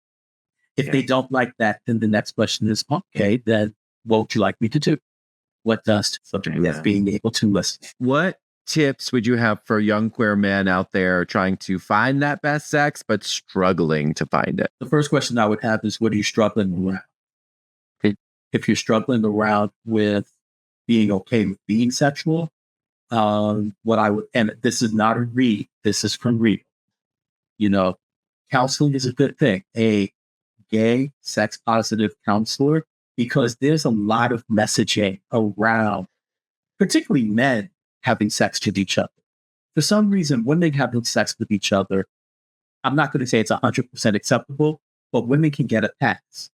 If they don't like that, then the next question is, okay, then what would you like me to do? What does something that's being able to listen? What tips would you have for young queer men out there trying to find that best sex, but struggling to find it? The first question I would have is, what are you struggling around? If you're struggling around with being okay with being sexual, and this is not a read, this is from real. Counseling is a good thing. A gay, sex positive counselor, because there's a lot of messaging around, particularly men having sex with each other. For some reason, women having sex with each other, I'm not going to say it's 100% acceptable, but women can get a pass.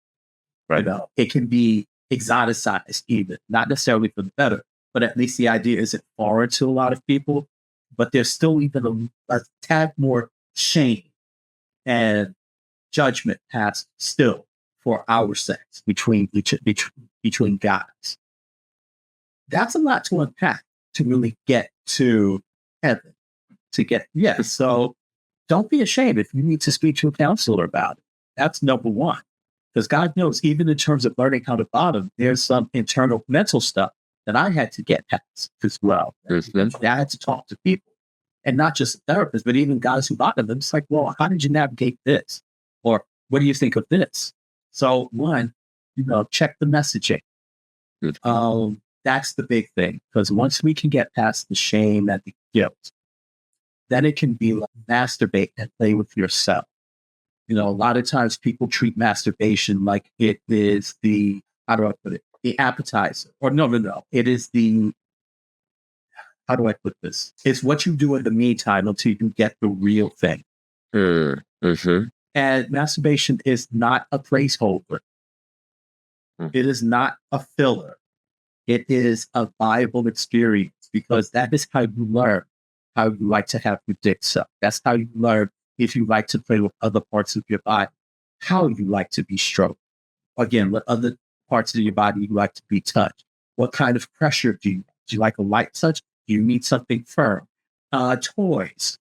Right. It can be exoticized even, not necessarily for the better, but at least the idea isn't foreign to a lot of people. But there's still even a tad more shame and judgment passed still for our sex between guys. That's a lot to unpack to really get to heaven. So don't be ashamed if you need to speak to a counselor about it. That's number one. Because God knows, even in terms of learning how to bottom, there's some internal mental stuff that I had to get past as well. I had to talk to people, and not just therapists, but even guys who bottom them. It's like, well, how did you navigate this? Or what do you think of this? So one, check the messaging. That's the big thing. Because once we can get past the shame and the guilt, then it can be like masturbate and play with yourself. A lot of times people treat masturbation like it is the, how do I put it? The appetizer. Or no. It is the, how do I put this? It's what you do in the meantime until you get the real thing. Mm-hmm. And masturbation is not a placeholder. It is not a filler. It is a viable experience because that is how you learn how you like to have your dick sucked. That's how you learn if you like to play with other parts of your body, how you like to be stroked. Again, what other parts of your body you like to be touched. What kind of pressure do you like? Do you like a light touch? Do you need something firm? Toys.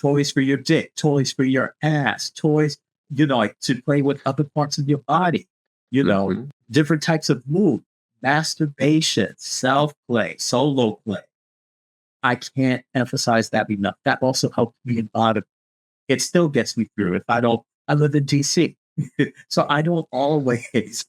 toys for your dick, toys for your ass, toys, like to play with other parts of your body, Mhm. different types of moves, masturbation, self-play, solo play. I can't emphasize that enough. That also helps me in bottom. It still gets me through. I live in DC, so I don't always,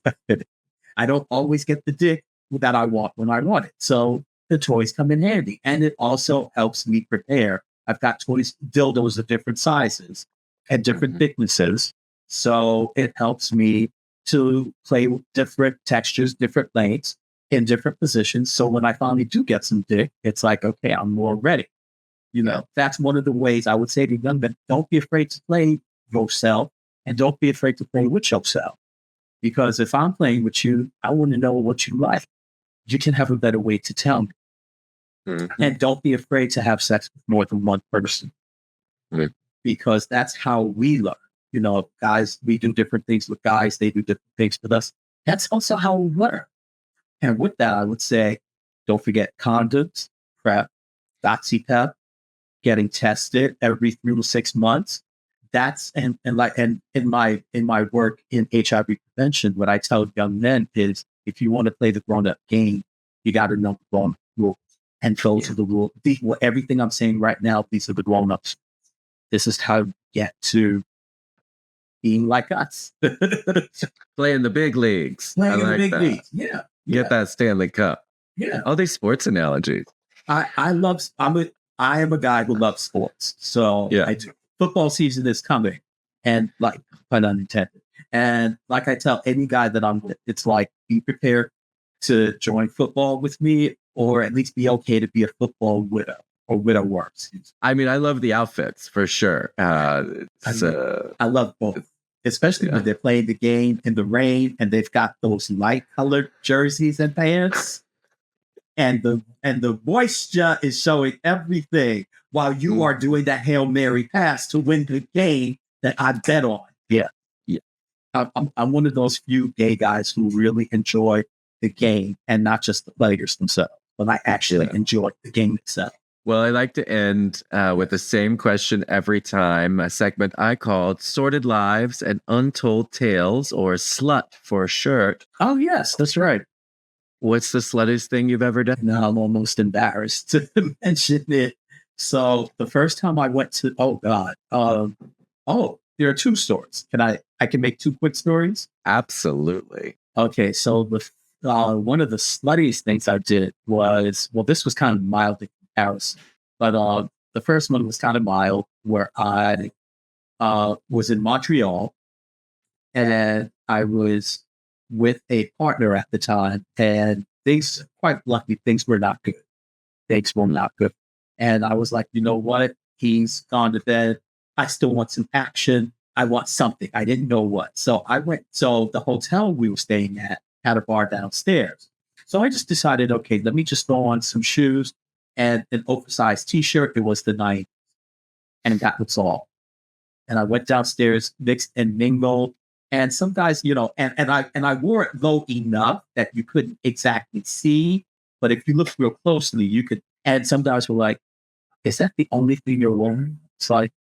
I don't always get the dick that I want when I want it. So the toys come in handy, and it also helps me prepare. I've got toys, dildos of different sizes and different Mhm. thicknesses, so it helps me to play with different textures, different lengths, in different positions. So when I finally do get some dick, it's like, okay, I'm more ready. That's one of the ways I would say to young men, don't be afraid to play yourself and don't be afraid to play with yourself. Because if I'm playing with you, I want to know what you like. You can have a better way to tell me. Mhm. And don't be afraid to have sex with more than one person Mhm. because that's how we learn. Guys, we do different things with guys, they do different things with us. That's also how we learn. And with that, I would say, don't forget condoms, PrEP, Pep, getting tested every 3 to 6 months. That's and in my work in HIV prevention, what I tell young men is if you want to play the grown up game, you got to know the grown up rules and those are the rules. Everything I'm saying right now, these are the grown ups. This is how you get to being like us, Playing the big leagues. I playing in the like big that. leagues. Yeah, Get that Stanley Cup. yeah. All these sports analogies. I am a guy who loves sports. So Yeah. I do. Football season is coming. And like pun unintended. And like I tell any guy that I'm with, it's like be prepared to join football with me or at least be okay to be a football widow or widower. I mean, I love the outfits for sure. I love both. Especially Yeah. when they're playing the game in the rain and they've got those light colored jerseys and pants. And the moisture is showing everything while you are doing that Hail Mary pass to win the game that I bet on. Yeah. Yeah. I'm one of those few gay guys who really enjoy the game and not just the players themselves, but I actually enjoy the game itself. Well, I like to end with the same question every time, a segment I called Sordid Lives and Untold Tales, or SLUT for short. Oh, yes, that's right. What's the sluttiest thing you've ever done? Now I'm almost embarrassed to mention it. So the first time I went to, oh God, there are two stories. I can make two quick stories? Absolutely. Okay, so one of the sluttiest things I did was, well, this was kind of mild in comparison, but the first one was kind of mild, where I was in Montreal, and I was with a partner at the time, and quite luckily, things were not good. Things were not good, and I was like, you know what? He's gone to bed. I still want some action. I want something. I didn't know what. So I went. So the hotel we were staying at had a bar downstairs. So I just decided, okay, let me just throw on some shoes and an oversized T-shirt. It was the night, and that was all. And I went downstairs, mixed and mingled. And some guys, and I wore it low enough that you couldn't exactly see. But if you looked real closely, you could. And some guys were like, "Is that the only thing you're wearing?" It's like,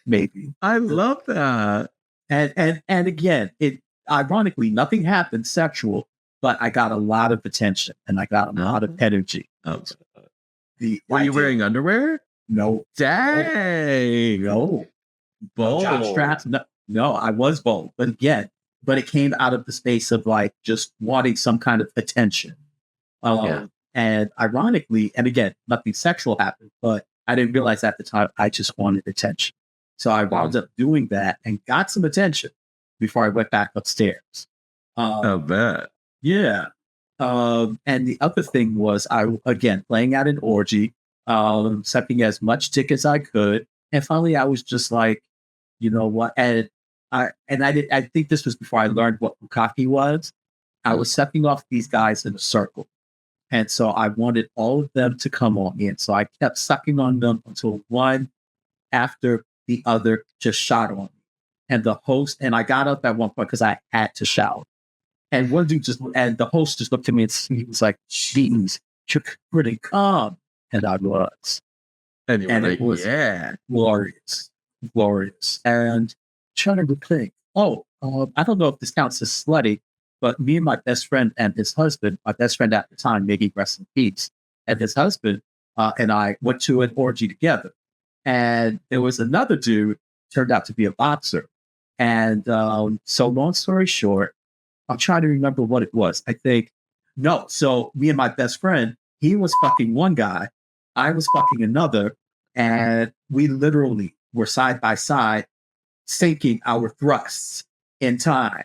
maybe. I love that. And again, it ironically nothing happened sexual, but I got a lot of attention and I got a lot of energy. Oh. Were you wearing underwear? No. Dang. No. Bold. Jock straps? No, I was bold. But again, it came out of the space of like just wanting some kind of attention. And ironically, and again, nothing sexual happened, but I didn't realize at the time I just wanted attention. So I wound up doing that and got some attention before I went back upstairs. I bet. Yeah. And the other thing was again, playing out an orgy, sucking as much dick as I could. And finally I was just like, you know what? I think this was before I learned what bukkake was. I was sucking off these guys in a circle. And so I wanted all of them to come on in. So I kept sucking on them until one after the other just shot on me. And the host, and I got up at one point because I had to shower. And the host just looked at me and he was like, "Jeez, you're pretty calm." And I was. And you were And like, it was yeah. glorious, glorious. And trying to think, I don't know if this counts as slutty, but me and my best friend and his husband, my best friend at the time, maybe rest in peace, and his husband and I went to an orgy together. And there was another dude, turned out to be a boxer. And so long story short, I'm trying to remember what it was. I think, no. So me and my best friend, he was fucking one guy. I was fucking another. And we literally were side by side, syncing our thrusts in time,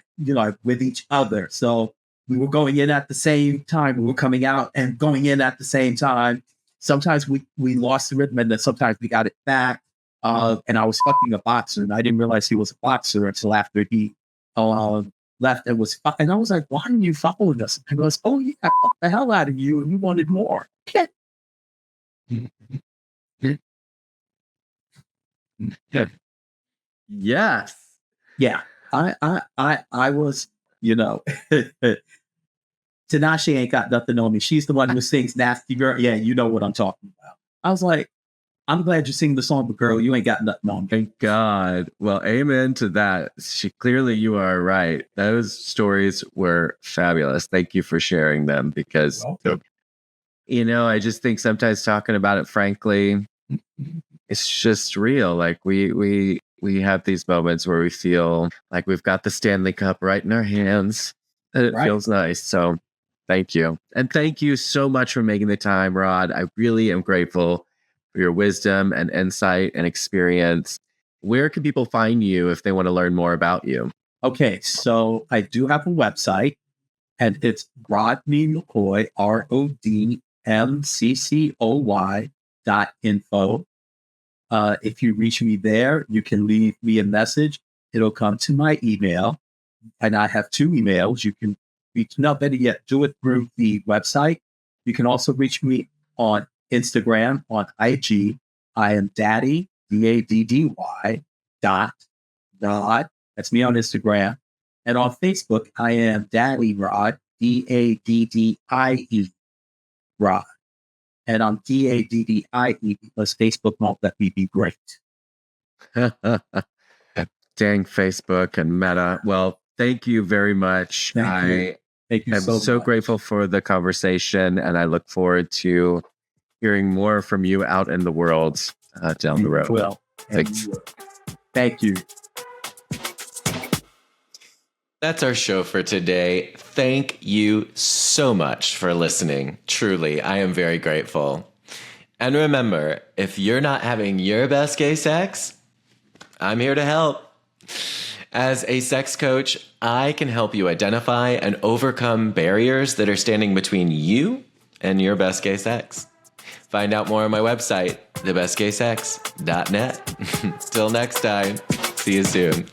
with each other. So we were going in at the same time. We were coming out and going in at the same time. Sometimes we lost the rhythm and then sometimes we got it back. And I was fucking a boxer and I didn't realize he was a boxer until after he left and was and I was like, why didn't you follow us? And he goes, oh yeah, I fucked the hell out of you and you wanted more. Yes. Yeah. I was, Tinashe ain't got nothing on me. She's the one who sings Nasty Girl. Yeah, you know what I'm talking about. I was like, I'm glad you sing the song, but girl, you ain't got nothing on me. Thank God. Well, amen to that. Clearly you are right. Those stories were fabulous. Thank you for sharing them because, I just think sometimes talking about it, frankly, it's just real. Like we have these moments where we feel like we've got the Stanley Cup right in our hands and it feels nice. So thank you. And thank you so much for making the time, Rod. I really am grateful for your wisdom and insight and experience. Where can people find you if they want to learn more about you? Okay, so I do have a website and it's Rodney McCoy, RODMCCOY.info. If you reach me there, you can leave me a message. It'll come to my email. And I have two emails. You can reach, no, better yet, do it through the website. You can also reach me on Instagram, on IG. I am Daddy, DADDY, Rod. That's me on Instagram. And on Facebook, I am Daddy Rod, DADDIE, Rod. And I'm DADDIE because Facebook won't let me be great. Dang Facebook and Meta. Well, thank you very much. Thank you I'm so much. grateful for the conversation, and I look forward to hearing more from you out in the world down the road. Well, thanks. Thank you. That's our show for today. Thank you so much for listening. Truly, I am very grateful. And remember, if you're not having your best gay sex, I'm here to help. As a sex coach, I can help you identify and overcome barriers that are standing between you and your best gay sex. Find out more on my website, thebestgaysex.net. Till next time, see you soon.